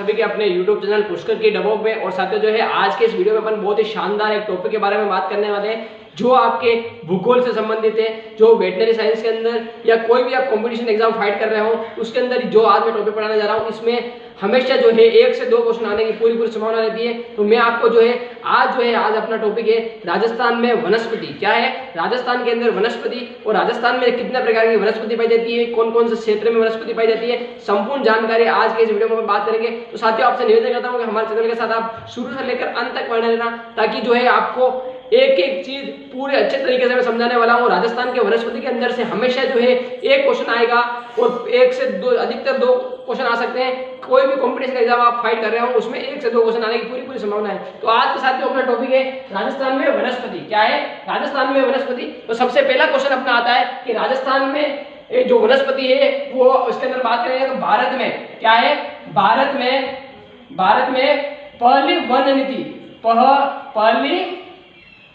सभी के अपने YouTube चैनल पुष्कर की डबों पे। और साथियों जो है आज के इस वीडियो में अपन बहुत ही शानदार एक टॉपिक के बारे में बात करने वाले हैं जो आपके भूगोल से संबंधित है, जो वेटनरी साइंस के अंदर या कोई भी आप कंपटीशन एग्जाम फाइट कर रहे हो उसके अंदर जो आज मैं टॉपिक पढ़ाने जा रहा हूँ इसमें हमेशा जो है 1 से 2 क्वेश्चन आने की पूरी संभावना रहती है। तो मैं आपको जो है आज अपना टॉपिक है राजस्थान में वनस्पति क्या है, राजस्थान के अंदर वनस्पति और राजस्थान में कितने प्रकार की वनस्पति पाई जाती है, कौन कौन से क्षेत्र में वनस्पति पाई जाती है, संपूर्ण जानकारी आज के इस वीडियो में बात करेंगे। तो साथियों आपसे निवेदन करता हूँ कि हमारे चैनल के साथ आप शुरू से लेकर अंत तक बने रहना ताकि जो है आपको एक एक चीज पूरे अच्छे तरीके से मैं समझाने वाला हूँ। राजस्थान के वनस्पति के अंदर से हमेशा जो है एक क्वेश्चन आएगा और 1 से 2 अधिकतर 2 क्वेश्चन आ सकते हैं। कोई भी कंपटीशन एग्जाम आप फाइट कर रहे हो उसमें 1 से 2 क्वेश्चन आने की पूरी संभावना है। तो आज के साथ अपना टॉपिक है राजस्थान में वनस्पति क्या है, राजस्थान में वनस्पति। तो सबसे पहला क्वेश्चन अपना आता है कि राजस्थान में जो वनस्पति है वो उसके अंदर बात करेंगे तो भारत में क्या है, भारत में पहली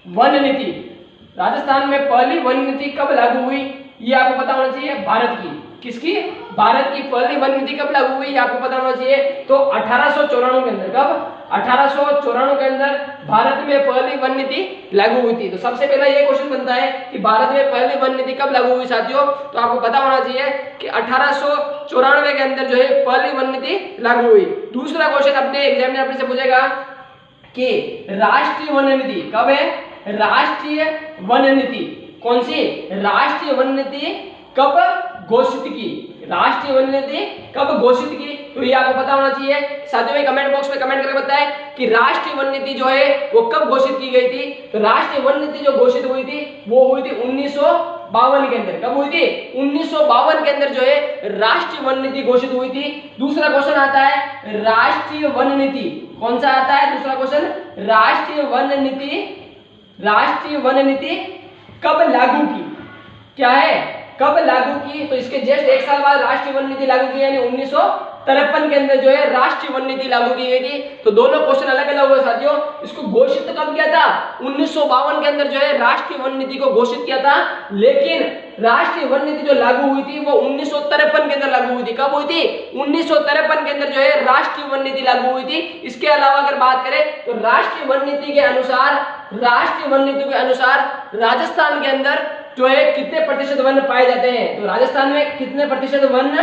वन नीति राजस्थान में पहली वन नीति कब लागू हुई ये आपको पता होना चाहिए। भारत की किसकी, भारत की पहली वन नीति कब लागू हुई ये आपको पता होना चाहिए। तो 1894 के अंदर, कब 1894 के अंदर भारत में पहली वन नीति लागू हुई थी। तो सबसे पहला ये क्वेश्चन बनता है कि भारत में पहली वन नीति कब लागू हुई साथियों। तो आपको पता होना चाहिए कि 1894 के अंदर जो है पहली वन नीति लागू हुई। दूसरा क्वेश्चन अपने एग्जामिनर अपने से पूछेगा कि राष्ट्रीय वन नीति कब है, राष्ट्रीय वन नीति कौन सी, राष्ट्रीय वन नीति कब घोषित की, राष्ट्रीय वन नीति कब घोषित की। तो ये आपको पता होना चाहिए। साथियों में कमेंट बॉक्स में कमेंट करके बताएं कि राष्ट्रीय वन नीति जो है वो कब घोषित की गई थी। तो राष्ट्रीय वन नीति जो घोषित हुई थी वो हुई थी 1952 के अंदर। कब हुई थी, 1952 के अंदर जो है राष्ट्रीय वन नीति घोषित हुई थी। दूसरा क्वेश्चन आता है राष्ट्रीय वन नीति, कौन सा आता है दूसरा क्वेश्चन, राष्ट्रीय वन नीति कब लागू की, क्या है कब लागू की। तो इसके जस्ट 1 साल बाद राष्ट्रीय वन नीति लागू की यानी 1953 के अंदर जो है राष्ट्रीय वन नीति लागू की गई थी। तो दोनों क्वेश्चन अलग अलग हुए साथियों। इसको घोषित कब किया था, 1952 के अंदर जो है राष्ट्रीय वन नीति को घोषित किया था, लेकिन राष्ट्रीय वन नीति जो लागू हुई थी वो 1953 के अंदर लागू हुई थी। कब हुई थी, 1953 के अंदर जो है राष्ट्रीय वन नीति लागू हुई थी। इसके अलावा अगर बात करें तो राष्ट्रीय वन नीति के अनुसार राजस्थान के अंदर जो है कितने प्रतिशत वन पाए जाते हैं। तो राजस्थान में कितने प्रतिशत वन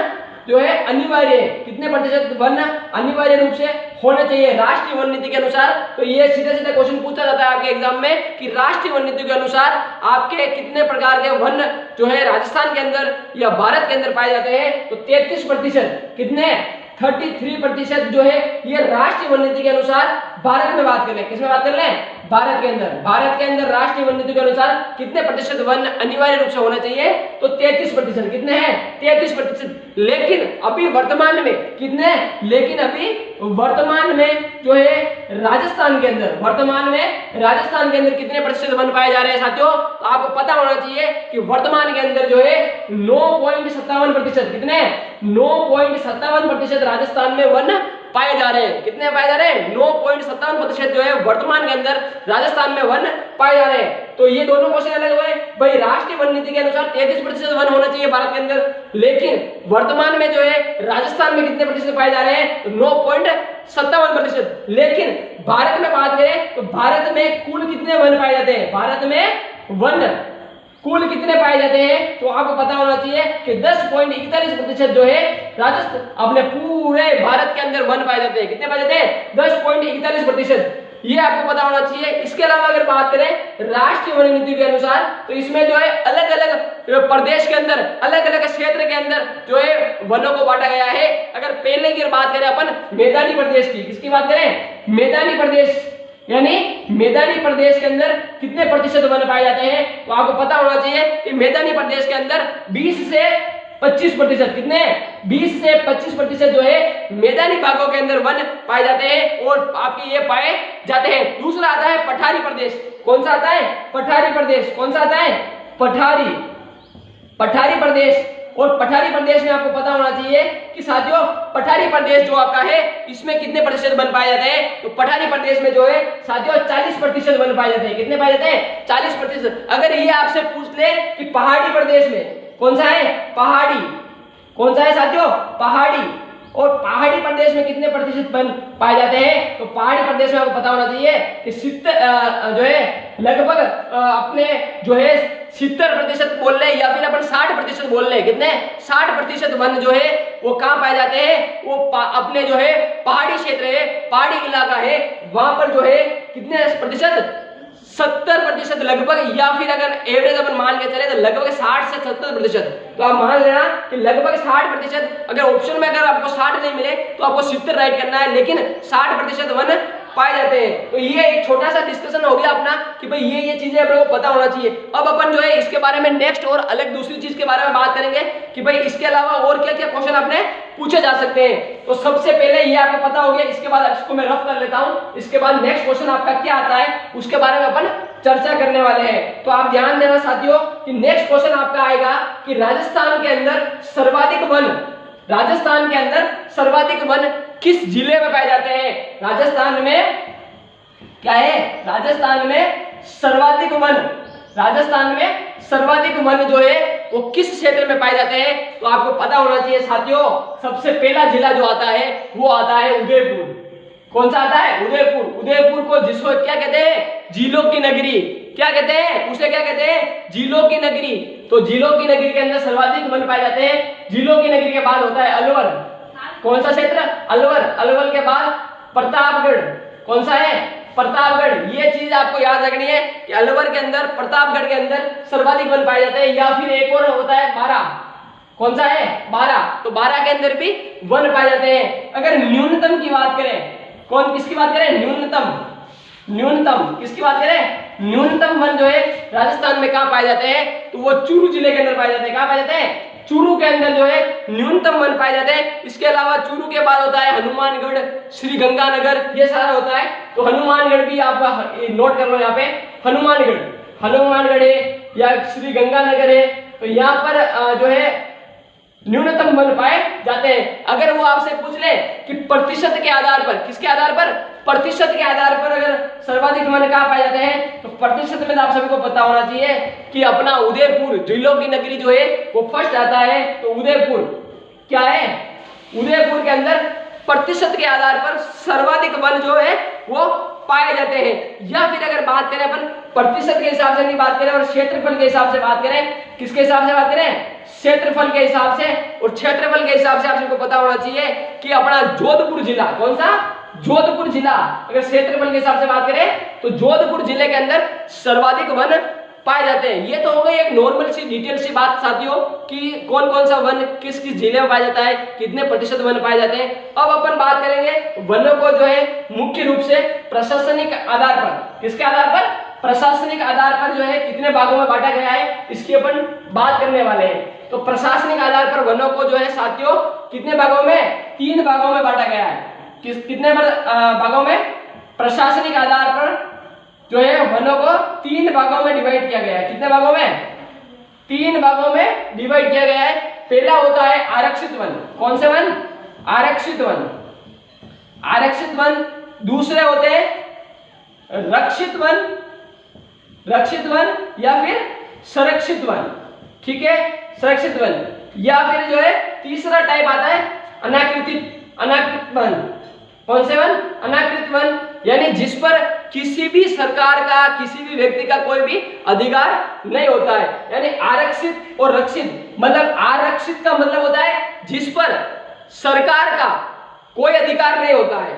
जो है अनिवार्य है, कितने प्रतिशत वन अनिवार्य रूप से होना चाहिए राष्ट्रीय वन नीति के अनुसार। तो ये सीधे क्वेश्चन पूछा जाता है आपके एग्जाम में कि राष्ट्रीय वन नीति के अनुसार आपके कितने प्रकार के वन जो है राजस्थान के अंदर या भारत के अंदर पाए जाते हैं। तो 33%, कितने 33% जो है ये राष्ट्रीय वन नीति के अनुसार भारत में बात कर रहे हैं। किसमें बात कर रहे हैं, भारत के अंदर राष्ट्रीय वन नीति के अनुसार कितने प्रतिशत वन अनिवार्य रूप से होना चाहिए। तो 33%, कितने हैं 33%। लेकिन अभी वर्तमान में कितने, लेकिन अभी वर्तमान में जो है राजस्थान के अंदर कितने प्रतिशत वन पाए जा रहे हैं साथियों। तो आपको पता होना चाहिए कि वर्तमान के अंदर जो है 9.57%, कितने 9.57% राजस्थान में वन पाए जा रहे हैं। कितने पाए जा रहे हैं, 9.57% जो है वर्तमान के अंदर राजस्थान में वन पाए जा रहे हैं। तो ये दोनों क्वेश्चन अलग हुए भाई। राष्ट्रीय वन नीति के अनुसार 33% वन होना चाहिए भारत के अंदर, लेकिन वर्तमान में जो है राजस्थान में कितने प्रतिशत पाए जा रहे हैं, तो 9.57%। लेकिन भारत में बात करें तो भारत में कुल कितने वन पाए जाते हैं, भारत में वन कुल कितने पाए जाते हैं। तो आपको पता होना चाहिए कि 10.41% जो है राजस्थान अपने पूरे भारत के अंदर वन पाए जाते हैं। कितने पाए जाते हैं, 10.41%। ये आपको पता होना चाहिए। इसके अलावा अगर बात करें राष्ट्रीय वन नीति के अनुसार तो इसमें जो है अलग अलग प्रदेश के अंदर, अलग अलग क्षेत्र के अंदर जो है वनों को बांटा गया है। अगर पहले की बात करें अपन मैदानी प्रदेश की, किसकी बात करें, मैदानी प्रदेश, यानी मैदानी प्रदेश के अंदर कितने प्रतिशत वन पाए जाते हैं। तो आपको पता होना चाहिए कि मैदानी प्रदेश के अंदर 20 से 25%, कितने 20 से 25% जो है मैदानी भागों के अंदर वन पाए जाते हैं और आपके ये पाए जाते हैं। दूसरा आता है पठारी प्रदेश, कौन सा आता है, पठारी प्रदेश, कौन सा आता है, पठारी प्रदेश। और पठारी प्रदेश में आपको पता होना चाहिए कि साथियों पठारी प्रदेश जो आपका है इसमें कितने प्रतिशत वन पाए जाते हैं। तो पठारी प्रदेश में जो है साथियों 40% वन पाए जाते हैं। कितने पाए जाते हैं, 40%। अगर ये आपसे पूछ ले कि पहाड़ी प्रदेश में कौन सा है, पहाड़ी, कौन सा है साथियों, पहाड़ी, और पहाड़ी प्रदेश में कितने प्रतिशत वन पाए जाते हैं? तो पहाड़ी प्रदेश में आपको पता होना चाहिए कि 70 जो है लगभग अपने जो है 70% बोल रहे या फिर अपन 60% बोल रहे, कितने 60% वन जो है वो कहाँ पाए जाते हैं? वो अपने जो है पहाड़ी क्षेत्र है, पहाड़ी इलाका है, वहां पर जो है कितने प्रतिशत? 70% लगभग, या फिर अगर एवरेज अपन मान के चले तो लगभग 60 से 70%। तो आप मान लेना कि लगभग 60%। अगर ऑप्शन में अगर आपको 60 नहीं मिले तो आपको 70 राइट करना है, लेकिन 60% वन पाए जाते हैं। तो ये एक छोटा सा डिस्कशन हो गया अपना कि भाई ये चीजें अपन को पता होना चाहिए। अब अपन जो है इसके बारे में नेक्स्ट और अलग दूसरी चीज के बारे में बात करेंगे कि भाई इसके अलावा और क्या क्या क्वेश्चन अपने पूछे जा सकते हैं। तो सबसे पहले ये आपको पता हो गया, इसके बाद इसको मैं रफ कर लेता हूं, इसके बाद नेक्स्ट क्वेश्चन आपका क्या आता है उसके बारे में अपन चर्चा करने वाले हैं। तो आप ध्यान देना साथियों कि नेक्स्ट क्वेश्चन आपका आएगा कि राजस्थान के अंदर सर्वाधिक वन, राजस्थान के अंदर सर्वाधिक वन किस जिले में पाए जाते हैं? राजस्थान में क्या है? राजस्थान में सर्वाधिक वन, राजस्थान में सर्वाधिक वन जो है वो किस क्षेत्र में पाए जाते हैं? तो आपको पता होना चाहिए साथियों, सबसे पहला जिला जो आता है वो आता है उदयपुर। कौन सा आता है? उदयपुर। उदयपुर को जिसको क्या कहते हैं? झीलों की नगरी। क्या कहते हैं उसे? क्या कहते हैं? झीलों की नगरी। तो झीलों की नगरी के अंदर सर्वाधिक वन पाए जाते हैं। झीलों की नगरी के बाद होता है अलवर। कौन सा क्षेत्र? अलवर। अलवर के बाद प्रतापगढ़। कौन सा है? प्रतापगढ़। ये चीज आपको याद रखनी है कि अलवर के अंदर, प्रतापगढ़ के अंदर सर्वाधिक वन पाए जाते हैं। या फिर एक और होता है बारा। कौन सा है? बारा। तो बारा के अंदर भी वन पाए जाते हैं। अगर न्यूनतम की बात करें, कौन किसकी बात करें? न्यूनतम। न्यूनतम किसकी बात करें? न्यूनतम वन जो है राजस्थान में कहाँ पाए जाते हैं? तो वो चूरू जिले के अंदर पाए जाते हैं। कहाँ पाए जाते हैं? चूरू के अंदर जो है न्यूनतम वन पाए जाते हैं। इसके अलावा चूरू के बाद होता है हनुमानगढ़, श्री गंगानगर, ये सारा होता है। तो हनुमानगढ़ भी आप नोट कर लो यहाँ पे, हनुमानगढ़, हनुमानगढ़ है या श्री गंगानगर है। तो यहाँ पर जो है न्यूनतम वन पाए जाते हैं। अगर वो आपसे पूछ ले कि प्रतिशत के आधार पर, किसके आधार पर? प्रतिशत के आधार पर अगर सर्वाधिक वन कहाँ पाए जाते हैं, तो प्रतिशत में आप सभी को पता होना चाहिए कि अपना उदयपुर, झीलों की नगरी जो है वो फर्स्ट आता है। तो उदयपुर क्या है? उदयपुर के अंदर प्रतिशत के आधार पर सर्वाधिक वन जो है वो पाए जाते हैं। या फिर अगर बात करें अपन प्रतिशत के हिसाब से नहीं बात करें और क्षेत्रफल के हिसाब से बात करें, किसके हिसाब से बात करें? क्षेत्रफल के हिसाब से। और क्षेत्रफल के हिसाब से आप सबको पता होना चाहिए कि अपना जोधपुर जिला, कौन सा? जोधपुर जिला। अगर क्षेत्रफल के हिसाब से बात करें तो जोधपुर जिले के अंदर सर्वाधिक वन पाए जाते हैं। ये तो हो गई एक नॉर्मल सी डिटेल सी बात साथियों कि कौन कौन सा वन किस किस जिले में पाया जाता है, कितने प्रतिशत वन पाए जाते हैं। अब अपन बात करेंगे वनों को जो है मुख्य रूप से प्रशासनिक आधार पर, किसके आधार पर? प्रशासनिक आधार पर जो है कितने भागों में बांटा गया है, इसकी अपन बात करने वाले हैं। तो प्रशासनिक आधार पर वनों को जो है साथियों कितने भागों में? 3 भागों में बांटा गया है। कितने भागों में? प्रशासनिक आधार पर जो है वनों को 3 भागों में डिवाइड किया गया है। कितने भागों में? 3 भागों में डिवाइड किया गया है। पहला होता है आरक्षित वन। कौन से वन? आरक्षित वन। आरक्षित वन। दूसरे होते हैं रक्षित वन, रक्षित वन या फिर संरक्षित वन। ठीक है, संरक्षित वन। या फिर जो है तीसरा टाइप आता है अनाकृत वन। कौन से वन? अनाकृत वन, यानी जिस पर किसी भी सरकार का, किसी भी व्यक्ति का कोई भी अधिकार नहीं होता है। यानी आरक्षित और रक्षित, मतलब आरक्षित का मतलब होता है जिस पर सरकार का कोई अधिकार नहीं होता है।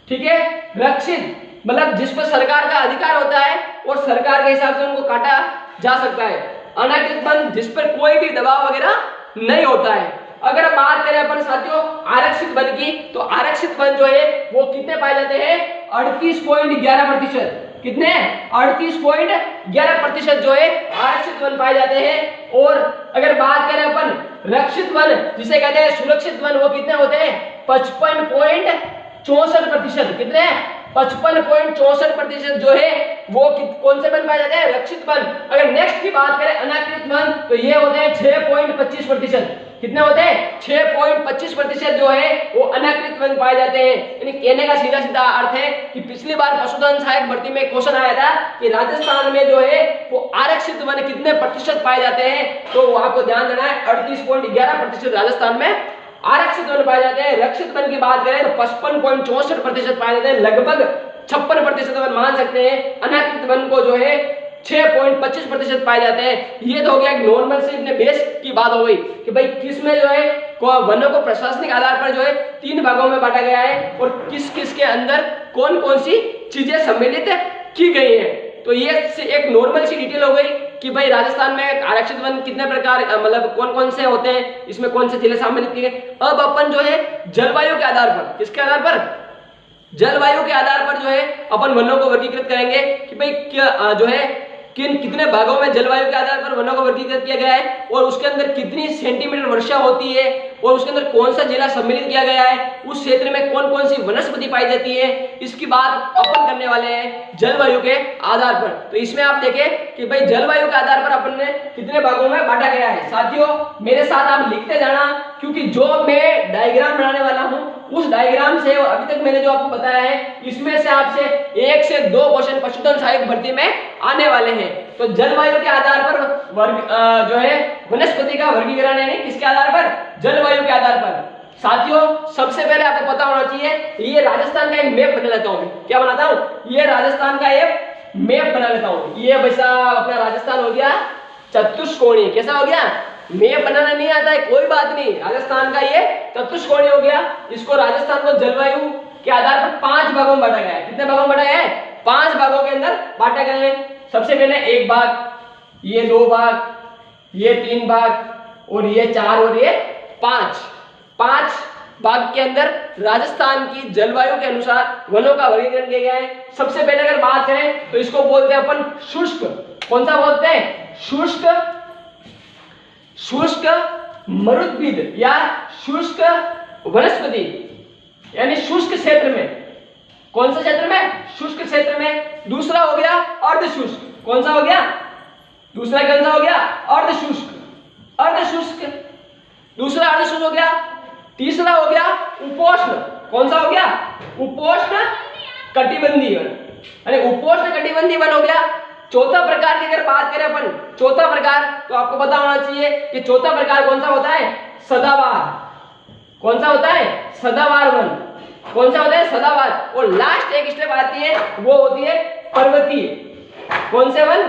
ठीक है, रक्षित मतलब जिस पर सरकार का अधिकार होता है और सरकार के हिसाब से उनको काटा जा सकता है। अनाकृत वन जिस पर कोई भी दबाव वगैरह नहीं होता है। अगर बात करें अपन साथियों आरक्षित वन की, तो आरक्षित वन जो है वो कितने पाए जाते हैं? 38.11%। कितने? 38.11% जो है आरक्षित वन पाए जाते हैं। और अगर बात करें अपन रक्षित वन जिसे कहते हैं सुरक्षित वन, वो कितने होते हैं? 55.64%। कितने? 55.64% जो है वो कौन से वन पाए जाते हैं? रक्षित वन। अगर नेक्स्ट की बात करें अनाकृत वन, तो ये होते हैं 6.25%। कितने होते हैं? 6.25% जो है वो अनाकृत वन पाए जाते हैं। यानी कहने का सीधा सीधा अर्थ है कि पिछली बार पशुधन सहायक भर्ती में क्वेश्चन आया था कि राजस्थान में जो है वो आरक्षित वन कितने प्रतिशत पाए जाते हैं। तो आपको ध्यान देना है 38.11% राजस्थान में आरक्षित वन पाए जाते हैं। रक्षित वन की बात करें तो 55.64% पाए जाते हैं, लगभग 56% वन मान सकते हैं। अनारक्षित वन को जो है 6.25% पाए जाते हैं। ये तो हो गया एक नॉर्मल से इतने बेस की बात हो गई कि भाई किस में जो है वनों को प्रशासनिक आधार पर जो है 3 भागों में बांटा गया है और किस किस के अंदर कौन कौन सी चीजें सम्मिलित की गई हैं। तो ये एक नॉर्मल सी डिटेल हो गई कि भाई राजस्थान में आरक्षित वन कितने प्रकार मतलब कौन कौन से होते हैं, इसमें कौन से जिले सम्मिलित किए गए। अब अपन जो है जलवायु के आधार पर, किसके आधार पर, जलवायु के आधार पर जो है अपन वनों को वर्गीकृत करेंगे कि भाई क्या जो है कितने भागों में जलवायु के आधार पर वनों को वर्गीकृत किया गया है और उसके अंदर कितनी सेंटीमीटर वर्षा होती है और उसके अंदर कौन सा जिला सम्मिलित किया गया है, उस क्षेत्र में कौन कौन सी वनस्पति पाई जाती है, इसकी बात अपन करने वाले हैं जलवायु के आधार पर। तो इसमें आप देखें कि भाई जलवायु के आधार पर अपन ने कितने भागों में बांटा गया है। साथियों मेरे साथ आप लिखते जाना, क्योंकि जो मैं डायग्राम बनाने वाला हूं उस डायग्राम से और अभी तक मैंने जो आपको बताया है इसमें से आपसे 1 से 2 क्वेश्चन पशुधन सहायक भर्ती में आने वाले हैं। तो जलवायु के आधार पर जो है वनस्पति का वर्गीकरण है, नहीं किसके आधार पर, जलवायु के आधार पर। साथियों सबसे पहले आपको पता होना चाहिए, ये राजस्थान का एक मैप बना लेता हूं। क्या बनाता हूं, ये राजस्थान का एक मैप बना लेता हूं। ये वैसा अपना राजस्थान हो गया चतुष्कोणीय, कैसा हो गया, मैप बनाना नहीं आता है कोई बात नहीं, राजस्थान का ये चतुष्कोणीय हो गया। इसको राजस्थान को जलवायु के आधार पर 5 भागों में बांटा गया है। कितने भागों में बांटा गया है, 5 भागों के अंदर बांटा गया है। सबसे पहले 1 भाग, ये 2 भाग, ये 3 भाग और ये 4 और ये 5 भाग के अंदर राजस्थान की जलवायु के अनुसार वनों का वर्गीकरण किया गया है। सबसे पहले अगर बात करें तो इसको बोलते हैं अपन शुष्क, कौन सा बोलते हैं, शुष्क मरुद्भिद या शुष्क वनस्पति, यानी शुष्क क्षेत्र में। कौन सा क्षेत्र में, शुष्क क्षेत्र में। दूसरा हो गया अर्धशुष्क, कौन सा हो गया, दूसरा कौन सा हो गया, अर्धशुष्क। दूसरा अर्धशुष्क हो गया। तीसरा हो गया उपोष्ण, कौन सा हो गया, उपोष्ण कटिबंधीय वन, यानी उपोष्ण कटिबंधीय वन हो गया। चौथा प्रकार की अगर बात करें अपन, चौथा प्रकार तो आपको पता होना चाहिए कि चौथा प्रकार कौन सा होता है, सदाबहार। कौन सा होता है, सदाबहार वन। कौन सा होता है, सदाबहार। और लास्ट एक स्टेप आती है वो होती है पर्वतीय। कौन से वन,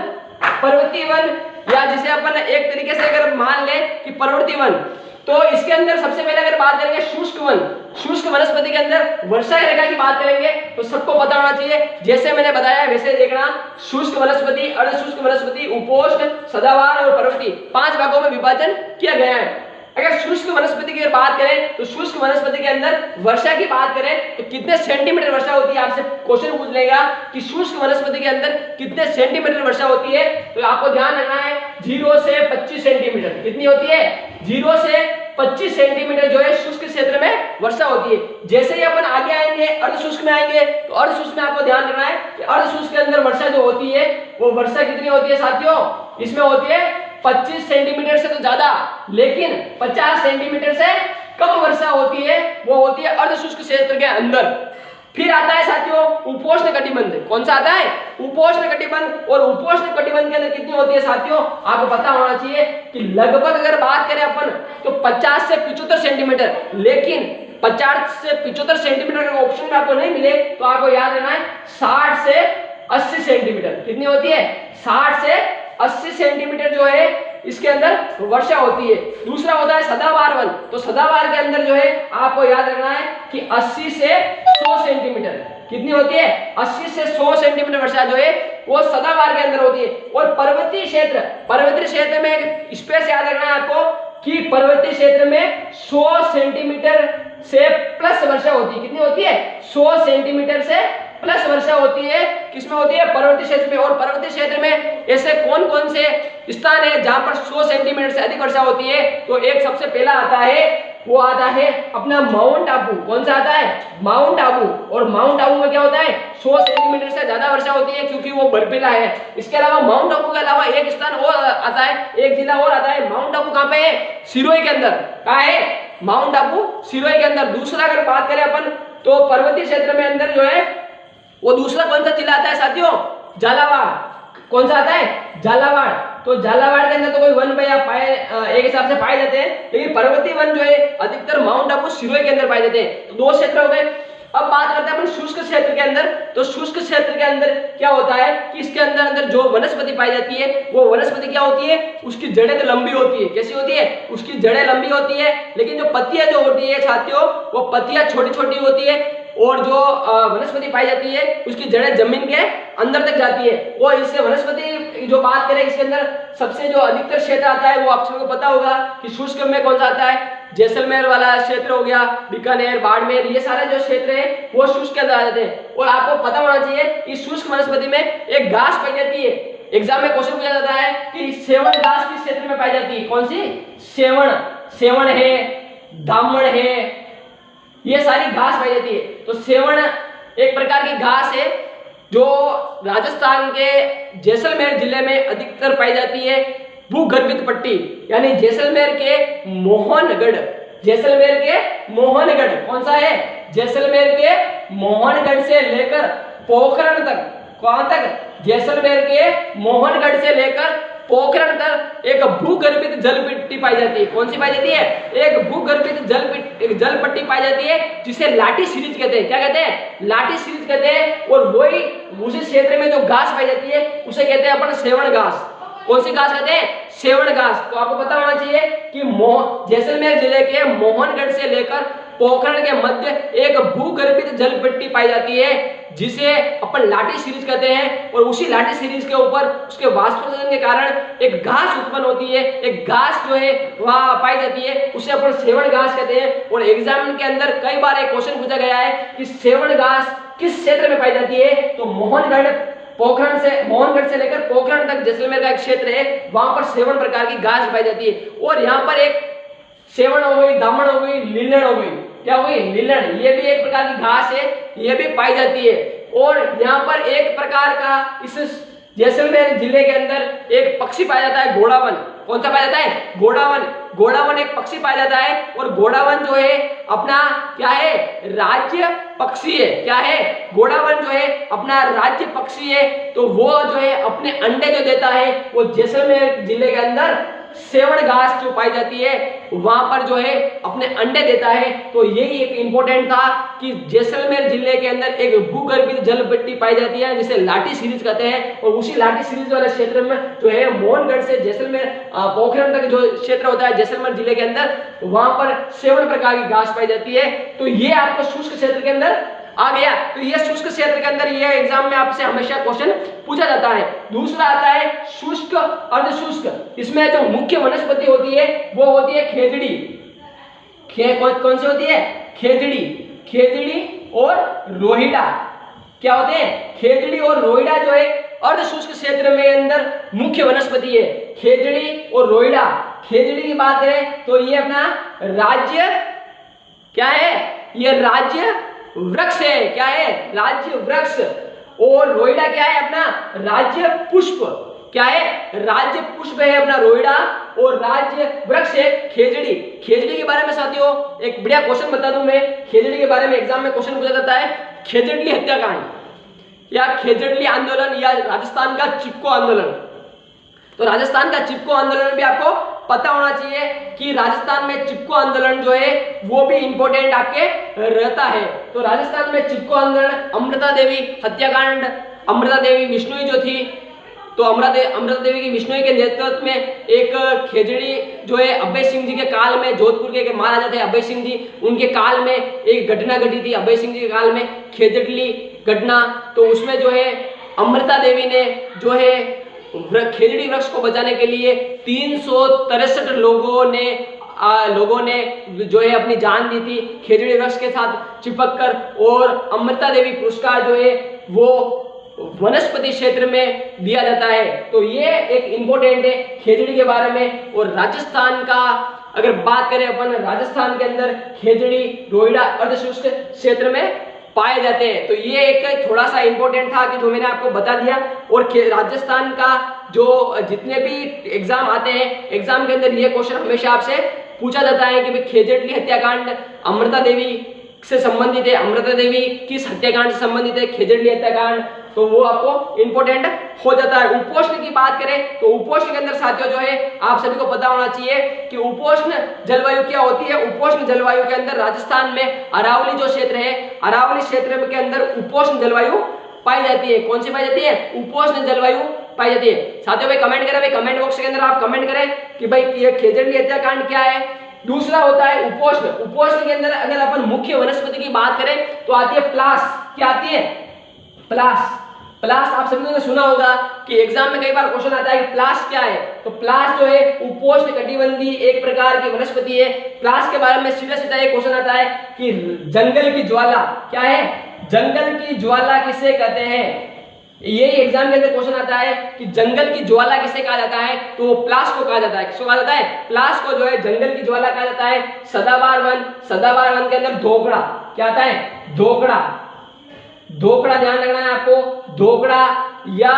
पर्वतीय वन, या जिसे अपन एक तरीके से अगर मान ले कि पर्वतीय वन। तो इसके अंदर सबसे पहले अगर बात करेंगे शुष्क वन, शुष्क वनस्पति के अंदर वर्षा रेखा की बात करेंगे तो सबको पता होना चाहिए, जैसे मैंने बताया वैसे देखना, शुष्क वनस्पति, अर्धशुष्क वनस्पति, उपोष्ण, सदाबहार और पर्वतीय 5 भागों में विभाजन किया गया है। अगर शुष्क वनस्पति की बात करें तो शुष्क वनस्पति के अंदर वर्षा की बात करें तो कितने सेंटीमीटर वर्षा होती है, आपसे क्वेश्चन पूछ लेगा कि शुष्क वनस्पति के अंदर कितने सेंटीमीटर वर्षा होती है। तो आपको ध्यान रखना है 0 से 25 सेंटीमीटर। कितनी होती है, 0 से 25 सेंटीमीटर जो है शुष्क क्षेत्र में वर्षा होती है। जैसे ही अपन आगे आएंगे अर्धशुष्क में आएंगे तो अर्धशुष्क में आपको ध्यान रखना है कि अर्धशुष्क के अंदर वर्षा जो होती है वो वर्षा कितनी होती है साथियों, इसमें होती है 25 सेंटीमीटर से तो ज्यादा, लेकिन 50 सेंटीमीटर से कम वर्षा होती है, वो होती है अर्धशुष्क क्षेत्र के अंदर। फिर आता है साथियों उपोष्ण कटिबंध। कौन सा आता है, उपोष्ण कटिबंध। और उपोष्ण कटिबंध के अंदर कितनी होती है साथियों, आपको पता होना चाहिए कि लगभग अगर बात करें अपन तो 50 से 75 सेंटीमीटर, लेकिन 50 से 75 सेंटीमीटर का ऑप्शन में आपको नहीं मिले तो आपको याद रखना है 60 से 80 सेंटीमीटर। कितनी होती है, 60 से 80 सेंटीमीटर जो है इसके अंदर वर्षा होती है। दूसरा होता है सदाबहार वन। तो सदाबहार के अंदर जो है आपको याद रखना है कि 80 से 100 सेंटीमीटर। कितनी होती है, 80 से 100 सेंटीमीटर वर्षा जो है वो सदाबहार के अंदर होती है। और पर्वतीय क्षेत्र में स्पेस याद रखना है आपको कि पर्वतीय क्षेत्र में 100 सेंटीमीटर से प्लस वर्षा होती है। कितनी होती है, 100 सेंटीमीटर से प्लस वर्षा होती है। किसमें होती है, पर्वतीय क्षेत्र में। और पर्वतीय क्षेत्र में ऐसे कौन कौन से स्थान है जहां पर 100 सेंटीमीटर से अधिक वर्षा होती है। तो एक सबसे पहला आता है, वो आता है अपना माउंट आबू। कौन सा आता है, माउंट आबू। और माउंट आबू में क्या होता है, 100 सेंटीमीटर से ज्यादा वर्षा होती है क्योंकि वो बर्फीला है। इसके अलावा माउंट आबू के अलावा एक स्थान और आता है, एक जिला और आता है। माउंट आबू कहां पे है, सिरोही के अंदर। कहां है, माउंट आबू सिरोही के अंदर। दूसरा अगर बात करें अपन तो पर्वतीय क्षेत्र में अंदर जो है वो दूसरा कौन सा जिला आता है साथियों, झालावाड़। कौन सा आता है, झालावाड़। तो झालावाड़ के अंदर तो कोई वन भैया पाए एक हिसाब से पाए जाते हैं, लेकिन पर्वतीय वन जो है अधिकतर माउंट आबू सिरोही के अंदर पाए जाते हैं। तो 2 क्षेत्र हो गए। अब बात करते हैं अपन शुष्क क्षेत्र के अंदर। तो शुष्क क्षेत्र के अंदर क्या होता है कि इसके अंदर अंदर जो वनस्पति पाई जाती है वो वनस्पति क्या होती है, उसकी जड़ें तो लंबी होती है। कैसी होती है, उसकी जड़ें लंबी होती है, लेकिन जो पत्तियां जो होती है साथियों वो पत्तियां छोटी छोटी होती है, और जो वनस्पति पाई जाती है उसकी जड़ें जमीन के अंदर तक जाती है। और इससे वनस्पति जो बात करें इसके अंदर सबसे जो अधिकतर क्षेत्र आता है वो आप सबको पता होगा कि शुष्क में कौन सा आता है, जैसलमेर वाला क्षेत्र हो गया, बीकानेर, बाड़मेर, ये सारे जो क्षेत्र है वो शुष्क के अंदर आ जाते हैं। और आपको पता होना चाहिए इस शुष्क वनस्पति में एक घास पाई जाती है। एग्जाम में क्वेश्चन पूछा जाता है कि सेवण घास किस क्षेत्र में पाई जाती है, कौन सी, सेवण है, दामण है, ये सारी घास पाई जाती है। तो सेवण एक प्रकार की घास है जो राजस्थान के जैसलमेर जिले में अधिकतर पाई जाती है। भूगर्भित पट्टी यानी जैसलमेर के मोहनगढ़, जैसलमेर के मोहनगढ़ कौन सा है, जैसलमेर के मोहनगढ़ से लेकर पोखरण तक, कहां तक, जैसलमेर के मोहनगढ़ से लेकर पोखरण तक एक भूगर्भित जल पट्टी पाई जाती है। कौन सी पाई जाती है, एक भूगर्भित जल पट्टी पाई जाती है जिसे लाठी सीरीज कहते हैं। क्या कहते हैं, लाठी सीरीज कहते हैं। और वही उसी क्षेत्र में जो घास पाई जाती है उसे कहते हैं अपन सेवण घास। कौन सी घास कहते हैं, सेवण घास। तो आपको पता होना चाहिए कि जैसलमेर जिले के मोहनगढ़ से लेकर पोखरण के मध्य एक भूगर्भित जल पट्टी पाई जाती है जिसे अपन लाठी सीरीज कहते हैं। और उसी लाठी सीरीज के ऊपर उसके वाष्पोत्सर्जन के कारण एक घास उत्पन्न होती है, एक घास जो है वहां पाई जाती है, उसे अपन सेवण घास कहते हैं। और एग्जाम के अंदर कई बार एक क्वेश्चन पूछा गया है कि सेवण घास किस क्षेत्र में पाई जाती है, तो मोहनगढ़ से लेकर पोखरण तक जैसलमेर का एक क्षेत्र है, वहां पर सेवण प्रकार की घास पाई जाती है। और यहाँ पर एक सेवण हो गई, दामन हो गई, लीलड़ हो गई, क्या हो गई, लीलड़, ये भी एक प्रकार की घास है, ये भी पाई जाती है। और यहाँ पर एक प्रकार का इस जैसलमेर जिले के अंदर एक पक्षी पाया जाता है, घोड़ावन। कौन सा पाया जाता है, घोड़ावन। घोड़ावन एक पक्षी पाया जाता है। और घोड़ावन जो है अपना क्या है, राज्य पक्षी है। क्या है, घोड़ावन जो है अपना राज्य पक्षी है। तो वो जो है अपने अंडे जो देता है वो जैसलमेर जिले के अंदर सेवण घास जो पाई जाती है वहां पर जो है अपने अंडे देता है। तो यही एक इंपॉर्टेंट था कि जैसलमेर जिले के अंदर एक भूगर्भित जल पट्टी पाई जाती है जिसे लाठी सीरीज कहते हैं। और उसी लाठी सीरीज वाले क्षेत्र में जो है मोहनगढ़ से जैसलमेर पोखरण तक जो क्षेत्र होता है जैसलमेर जिले के अंदर, वहां पर सेवण प्रकार की घास पाई जाती है। तो ये आपको शुष्क क्षेत्र के अंदर आ गया। तो ये शुष्क क्षेत्र के अंदर ये एग्जाम में आपसे हमेशा क्वेश्चन पूछा जाता है। दूसरा आता है शुष्क अर्धशुष्क। इसमें जो मुख्य वनस्पति होती है वो होती है खेजड़ी। कौन सी होती है, खेजड़ी और रोहिड़ा। क्या होते हैं, खेजड़ी और रोहिड़ा जो है अर्धशुष्क क्षेत्र में अंदर मुख्य वनस्पति है, खेजड़ी और रोहिड़ा। खेजड़ी की बात करें तो ये अपना राज्य क्या है, ये राज्य वृक्ष है। क्या है, राज्य वृक्ष। और रोहिड़ा क्या है, अपना राज्य पुष्प। क्या है, राज्य पुष्प है अपना रोहिड़ा। और राज्य वृक्ष है खेजड़ी। खेजड़ी के बारे में साथियों एक बढ़िया क्वेश्चन बता दूं मैं, खेजड़ी के बारे में एग्जाम में क्वेश्चन पूछा जाता है, खेजड़ली हत्याकांड या खेजड़ली आंदोलन या राजस्थान का चिपको आंदोलन। तो राजस्थान का चिपको आंदोलन भी आपको पता होना चाहिए कि राजस्थान में चिपको आंदोलन जो है वो भी इंपॉर्टेंट आपके रहता है। तो राजस्थान में चिपको आंदोलन, अमृता देवी हत्याकांड, अमृता देवी विष्णुई जो थी, तो अमृता देवी की विष्णुई के नेतृत्व में एक खेजड़ी जो है अभय सिंह जी के काल में, जोधपुर के महाराजा थे अभय सिंह जी, उनके काल में एक घटना घटी थी अभय सिंह जी के काल में, खेजड़ली घटना। तो उसमें जो है अमृता देवी ने जो है खेजड़ी वृक्ष को बचाने के लिए 363 लोगों ने जो है अपनी जान दी थी खेजड़ी वृक्ष के साथ चिपक कर। और अमृता देवी पुरस्कार जो है वो वनस्पति क्षेत्र में दिया जाता है। तो ये एक इंपॉर्टेंट है खेजड़ी के बारे में। और राजस्थान का अगर बात करें अपन, राजस्थान के अंदर खेजड़ी, रोहिड़ा अर्धशुष्क क्षेत्र में पाए जाते हैं। तो ये एक थोड़ा सा इंपॉर्टेंट था कि जो मैंने आपको बता दिया। और राजस्थान का जो जितने भी एग्जाम आते हैं, एग्जाम के अंदर ये क्वेश्चन हमेशा आपसे पूछा जाता है कि भाई खेजड़ली हत्याकांड अमृता देवी से संबंधित है, अमृता देवी किस हत्याकांड से संबंधित है, खेजड़ली हत्याकांड। तो वो आपको इंपॉर्टेंट हो जाता है। उपोष्ण की बात करें तो उपोष्ण के अंदर साथियों जो है आप सभी को पता होना चाहिए कि उपोष्ण जलवायु क्या होती है। उपोष्ण जलवायु के अंदर राजस्थान में अरावली जो क्षेत्र है, अरावली क्षेत्र के अंदर उपोष्ण जलवायु पाई जाती है। कौन सी पाई जाती है? उपोष्ण जलवायु पाई जाती है। साथियों भाई कमेंट करें, भाई कमेंट बॉक्स के अंदर आप कमेंट करें कि भाई ये खेजड़ली हत्याकांड क्या है। दूसरा होता है उपोष्ण। उपोष्ण के अंदर अगर अपन मुख्य वनस्पति की बात करें तो आती है प्लास। क्या आती है? प्लास। प्लास आप सभी ने सुना होगा कि एग्जाम में कई बार क्वेश्चन आता है कि प्लास क्या है। तो प्लास जो है उपोष्ण कटिबंधीय एक प्रकार की वनस्पति है। प्लास के बारे में सीधा सीधा एक क्वेश्चन आता है कि जंगल की ज्वाला क्या है? जंगल की ज्वाला किसे कहते हैं? ये एग्जाम के अंदर क्वेश्चन आता है कि जंगल की ज्वाला किसे कहा जाता है, तो वो प्लास को कहा जाता है। किसको कहा जाता है? प्लास को जो है जंगल की ज्वाला कहा जाता है। सदाबहार वन, सदाबहार वन के अंदर धोकड़ा क्या आता है? धोकड़ा। धोकड़ा ध्यान रखना है आपको, धोकड़ा। या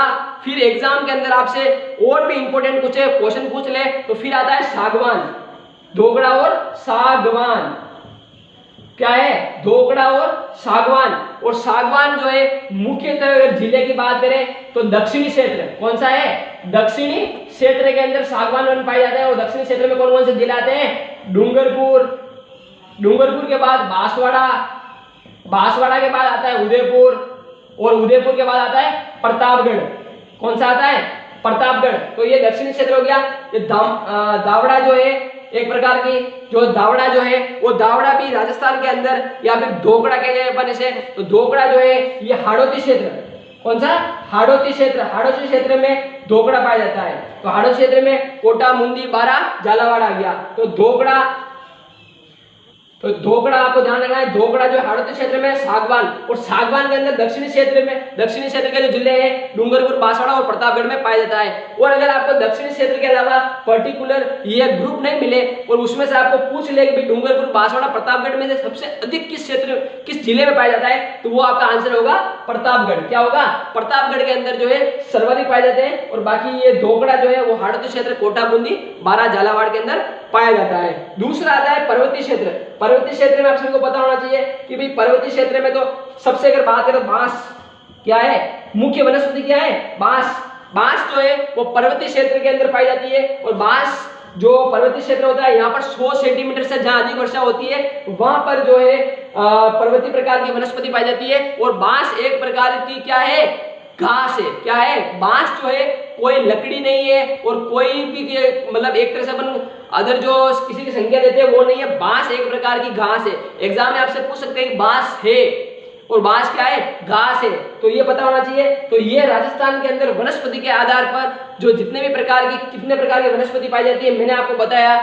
फिर एग्जाम के अंदर आपसे और भी इंपॉर्टेंट कुछ क्वेश्चन पूछ ले तो फिर आता है सागवान। धोकड़ा और सागवान क्या है? धोकड़ा और सागवान। और सागवान जो है मुख्यतः अगर जिले की बात करें तो दक्षिणी क्षेत्र कौन सा है? दक्षिणी क्षेत्र के अंदर सागवान वन पाया जाता है। और दक्षिणी क्षेत्र में कौन कौन से जिले आते हैं? डूंगरपुर, डूंगरपुर के बाद बांसवाड़ा, बांसवाड़ा के बाद आता है उदयपुर, और उदयपुर के बाद आता है प्रतापगढ़। कौन सा आता है? प्रतापगढ़। तो ये दक्षिणी क्षेत्र हो गया। ये दावड़ा जो है एक प्रकार की जो दावड़ा जो है वो दावड़ा भी राजस्थान के अंदर, या फिर धोकड़ा कहते हैं अपन इसे। तो धोकड़ा जो है ये हाड़ौती क्षेत्र, कौन सा? हाड़ौती क्षेत्र। हाड़ौती क्षेत्र में धोकड़ा पाया जाता है। तो हाड़ौती क्षेत्र में कोटा, मुंदी, बारा, झालावाड़ आ गया। तो धोकड़ा, तो धोकड़ा आपको ध्यान रखना है। धोकड़ा जो हाड़ौती क्षेत्र में सागवान, और सागवान के अंदर दक्षिणी क्षेत्र में, दक्षिणी क्षेत्र के जो जिले हैं डूंगरपुर, बांसवाड़ा और प्रतापगढ़ में पाया जाता है। और अगर आपको दक्षिणी क्षेत्र के अलावा पर्टिकुलर ये ग्रुप नहीं मिले और उसमें से आपको पूछ ले कि डूंगरपुर, बांसवाड़ा, प्रतापगढ़ में से सबसे अधिक किस क्षेत्र, किस जिले में पाया जाता है, तो वो आपका आंसर होगा प्रतापगढ़। क्या होगा? प्रतापगढ़ के अंदर जो है सर्वाधिक पाए जाते हैं। और बाकी ये धोकड़ा जो है वो हाड़ौती क्षेत्र, कोटा, बूंदी, बारा, झालावाड़ के अंदर पाया जाता है। दूसरा आता है पर्वतीय क्षेत्र। पर्वतीय क्षेत्र में आप सभी को पता होना चाहिए कि भाई पर्वतीय क्षेत्र में तो सबसे अगर बात करें बांस क्या है? मुख्य वनस्पति क्या है? बांस। बांस जो है वो पर्वतीय क्षेत्र के अंदर पाई जाती है। और बांस जो पर्वतीय क्षेत्र होता है यहाँ पर 100 सेंटीमीटर से जहां अधिक वर्षा होती है वहां पर जो है पर्वतीय प्रकार की वनस्पति पाई जाती है। और बांस एक प्रकार की क्या है? घास है। क्या है? बांस जो है कोई लकड़ी नहीं है और कोई भी मतलब एक तरह से अपन अदर जो किसी की संख्या देते हैं वो नहीं है। बांस एक प्रकार की घास है। एग्जाम में आपसे पूछ सकते हैं बांस है और बांस क्या है? घास है। तो ये पता होना चाहिए। तो ये राजस्थान के अंदर वनस्पति के आधार पर जो जितने भी प्रकार की, कितने प्रकार की वनस्पति पाई जाती है मैंने आपको बताया।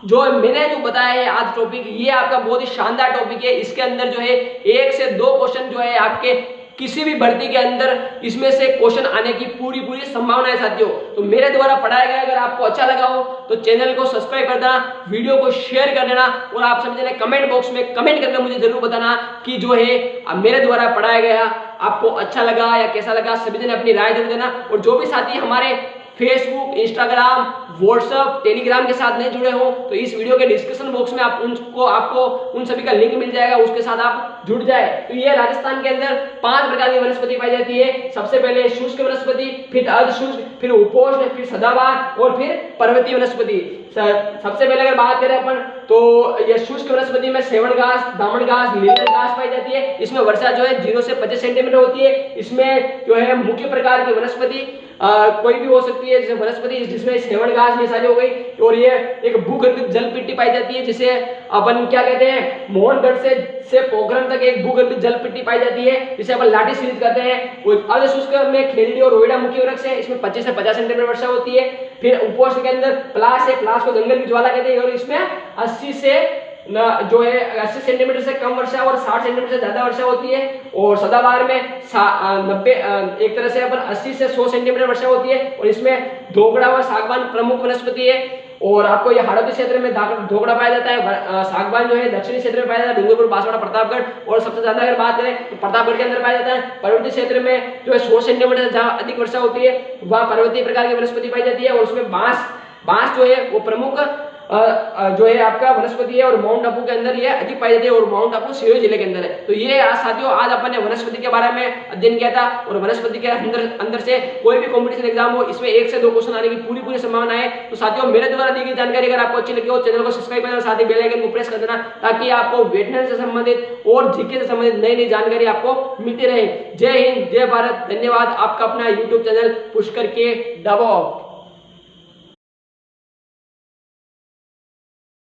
जो मैंने जो बताया है आज टॉपिक, ये आपका बहुत ही शानदार टॉपिक है। इसके अंदर जो है 1 से 2 क्वेश्चन जो है आपके किसी भी भर्ती के अंदर इसमें से क्वेश्चन आने की पूरी संभावना है साथियों। तो मेरे द्वारा पढ़ाया गया अगर आपको अच्छा लगा हो तो चैनल को सब्सक्राइब कर देना, वीडियो को शेयर कर देना, और आप सभी जने कमेंट बॉक्स में कमेंट करके मुझे जरूर बताना कि जो है मेरे द्वारा पढ़ाया गया आपको अच्छा लगा या कैसा लगा। सभी जने अपनी राय जरूर देना। और जो भी साथी हमारे फेसबुक, इंस्टाग्राम, व्हाट्सएप, टेलीग्राम के साथ नहीं जुड़े हो तो इस वीडियो के डिस्क्रिप्शन बॉक्स में आपको उन सभी का लिंक मिल जाएगा, उसके साथ आप जुड़ जाए। तो ये राजस्थान के अंदर 5 प्रकार की वनस्पति पाई जाती है। सबसे पहले शुष्क वनस्पति, फिर अर्धशुष्क, फिर उपोष्ण, फिर सदाबहार और फिर पर्वतीय वनस्पति। सबसे पहले अगर बात करें अपन तो ये शुष्क वनस्पति में सेवण घास, दामन घास, नीलगिरी घास पाई जाती है। इसमें वर्षा जो है 0 से 25 सेंटीमीटर होती है। इसमें जो है मुख्य प्रकार की वनस्पति कोई भी हो सकती है, जैसे वनस्पति जिसमें सेवण घास ये सारी हो गई। और ये एक भूगर्भित जल पिट्टी पाई जाती है जिसे अपन क्या कहते हैं, मोहनगढ़ से पोखरण तक एक भूगर्भित जल पिट्टी पाई जाती है जिसे अपन लाठी सीरीज कहते हैं। अर्धशुष्क में खेजड़ी और रोहिड़ा मुख्य वृक्ष है, इसमें 25 से 50 सेंटीमीटर वर्षा होती है। फिर उपोष्ण के अंदर प्लास है, प्लास को जंगल की ज्वाला कहते हैं, और इसमें 80 से जो है 80 सेंटीमीटर से कम वर्षा और 60 सेंटीमीटर से ज्यादा वर्षा होती है। और सदाबहार में 90 एक तरह से अपन 80 से 100 सेंटीमीटर वर्षा होती है। और इसमें धोकड़ा व सागवान प्रमुख वनस्पति है। और आपको ये हाड़ौती क्षेत्र में धोकड़ा पाया जाता है। सागवान जो है दक्षिणी क्षेत्र में पाया जाता है, डूंगरपुर, बांसवाड़ा, प्रतापगढ़। और सबसे ज्यादा अगर बात करें तो प्रतापगढ़ के अंदर पाया जाता है। पर्वतीय क्षेत्र में जो है 100 सेंटीमीटर से जहाँ अधिक वर्षा होती है वहाँ पर्वतीय प्रकार की वनस्पति पाई जाती है। और उसमें बांस जो है वो प्रमुख जो है आपका वनस्पति है और माउंट आबू के अंदर ये अधिक पाई जाती है और माउंट आबू सिरोही जिले के अंदर है। तो ये आज साथियों आज अपन ने वनस्पति के बारे में अध्ययन किया था और वनस्पति के अंदर से कोई भी कॉम्पिटिशन एग्जाम हो इसमें 1 से 2 क्वेश्चन आने की पूरी संभावना है। तो साथियों मेरे द्वारा दी गई जानकारी अगर आपको अच्छी लगी हो चैनल को सब्सक्राइब करना, साथ ही बेल आइकन को प्रेस कर देना ताकि आपको वेटनरी से संबंधित और जीके से संबंधित नई जानकारी आपको मिलती रहे। जय हिंद, जय भारत, धन्यवाद। आपका अपना यूट्यूब चैनल पुष्कर के दबाव।